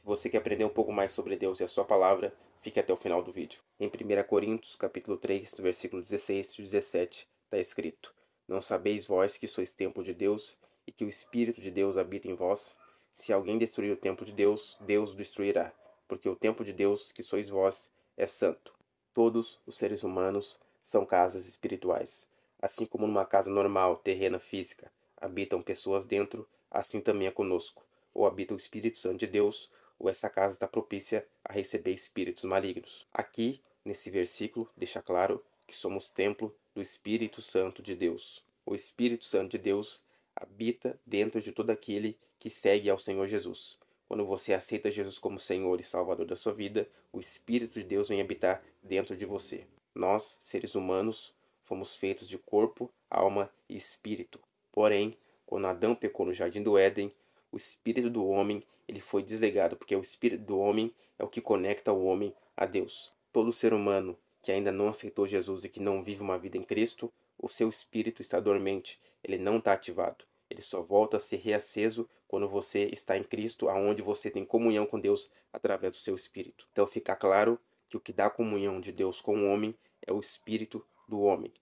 Se você quer aprender um pouco mais sobre Deus e a sua palavra, fique até o final do vídeo. Em 1 Coríntios, capítulo 3, do versículo 16 e 17, está escrito: Não sabeis vós que sois templo de Deus e que o Espírito de Deus habita em vós? Se alguém destruir o templo de Deus, Deus o destruirá, porque o templo de Deus, que sois vós, é santo. Todos os seres humanos são casas espirituais. Assim como numa casa normal, terrena, física, habitam pessoas dentro, assim também é conosco. Ou habita o Espírito Santo de Deus, ou essa casa está propícia a receber espíritos malignos. Aqui, nesse versículo, deixa claro que somos templo do Espírito Santo de Deus. O Espírito Santo de Deus habita dentro de todo aquele que segue ao Senhor Jesus. Quando você aceita Jesus como Senhor e Salvador da sua vida, o Espírito de Deus vem habitar dentro de você. Nós, seres humanos, fomos feitos de corpo, alma e espírito. Porém, quando Adão pecou no jardim do Éden, o espírito do homem ele foi desligado, porque o espírito do homem é o que conecta o homem a Deus. Todo ser humano que ainda não aceitou Jesus e que não vive uma vida em Cristo, o seu espírito está dormente, ele não está ativado. Ele só volta a ser reaceso quando você está em Cristo, aonde você tem comunhão com Deus através do seu espírito. Então fica claro que o que dá comunhão de Deus com o homem é o espírito do homem.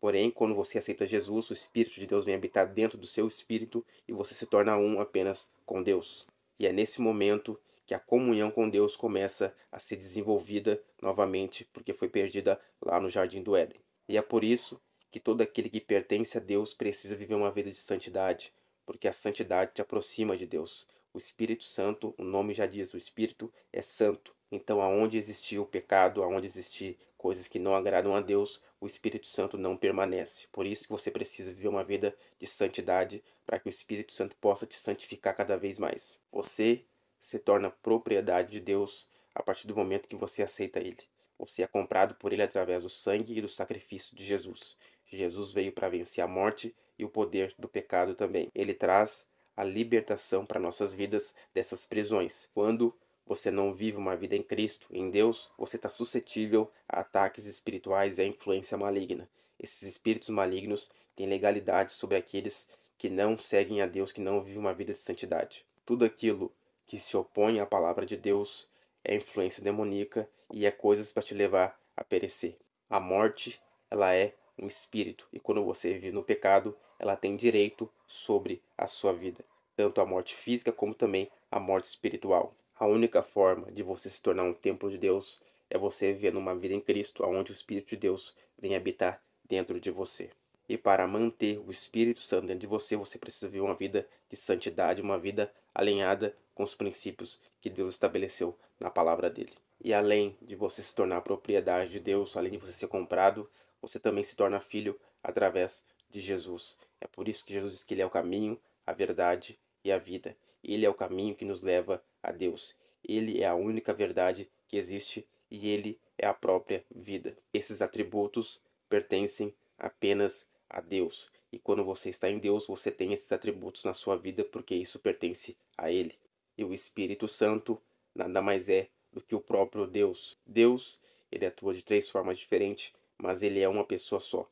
Porém, quando você aceita Jesus, o Espírito de Deus vem habitar dentro do seu espírito e você se torna um apenas com Deus. E é nesse momento que a comunhão com Deus começa a ser desenvolvida novamente, porque foi perdida lá no Jardim do Éden. E é por isso que todo aquele que pertence a Deus precisa viver uma vida de santidade, porque a santidade te aproxima de Deus. O Espírito Santo, o nome já diz, o Espírito é santo. Então, aonde existir o pecado, aonde existir coisas que não agradam a Deus, o Espírito Santo não permanece. Por isso que você precisa viver uma vida de santidade, para que o Espírito Santo possa te santificar cada vez mais. Você se torna propriedade de Deus a partir do momento que você aceita Ele. Você é comprado por Ele através do sangue e do sacrifício de Jesus. Jesus veio para vencer a morte e o poder do pecado também. Ele traz a libertação para nossas vidas dessas prisões. Quando você não vive uma vida em Cristo, em Deus, você está suscetível a ataques espirituais e a influência maligna. Esses espíritos malignos têm legalidade sobre aqueles que não seguem a Deus, que não vivem uma vida de santidade. Tudo aquilo que se opõe à palavra de Deus é influência demoníaca e é coisas para te levar a perecer. A morte, ela é um espírito, e quando você vive no pecado, ela tem direito sobre a sua vida, tanto a morte física como também a morte espiritual. A única forma de você se tornar um templo de Deus é você vivendo uma vida em Cristo, onde o Espírito de Deus vem habitar dentro de você. E para manter o Espírito Santo dentro de você, você precisa viver uma vida de santidade, uma vida alinhada com os princípios que Deus estabeleceu na palavra dele. E além de você se tornar propriedade de Deus, além de você ser comprado, você também se torna filho através de Jesus. É por isso que Jesus diz que ele é o caminho, a verdade e a vida. Ele é o caminho que nos leva a Deus. Ele é a única verdade que existe e ele é a própria vida. Esses atributos pertencem apenas a Deus. E quando você está em Deus, você tem esses atributos na sua vida porque isso pertence a Ele. E o Espírito Santo nada mais é do que o próprio Deus. Deus, ele atua de três formas diferentes, mas ele é uma pessoa só.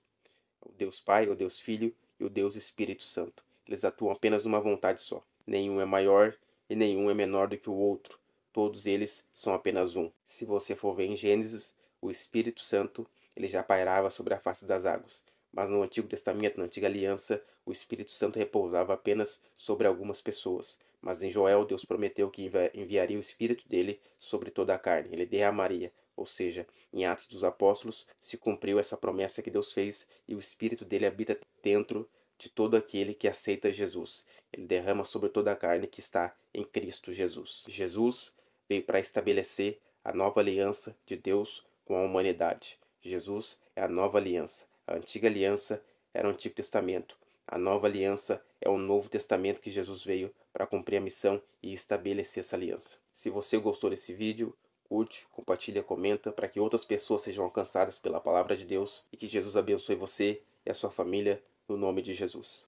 O Deus Pai, o Deus Filho e o Deus Espírito Santo. Eles atuam apenas numa vontade só. Nenhum é maior e nenhum é menor do que o outro. Todos eles são apenas um. Se você for ver em Gênesis, o Espírito Santo ele já pairava sobre a face das águas. Mas no Antigo Testamento, na Antiga Aliança, o Espírito Santo repousava apenas sobre algumas pessoas. Mas em Joel, Deus prometeu que enviaria o Espírito dele sobre toda a carne. Ele derramaria. Ou seja, em Atos dos Apóstolos se cumpriu essa promessa que Deus fez e o Espírito dele habita dentro de todo aquele que aceita Jesus. Ele derrama sobre toda a carne que está em Cristo Jesus. Jesus veio para estabelecer a nova aliança de Deus com a humanidade. Jesus é a nova aliança. A antiga aliança era o Antigo Testamento. A nova aliança é o Novo Testamento que Jesus veio para cumprir a missão e estabelecer essa aliança. Se você gostou desse vídeo, curte, compartilha, comenta para que outras pessoas sejam alcançadas pela palavra de Deus e que Jesus abençoe você e a sua família no nome de Jesus.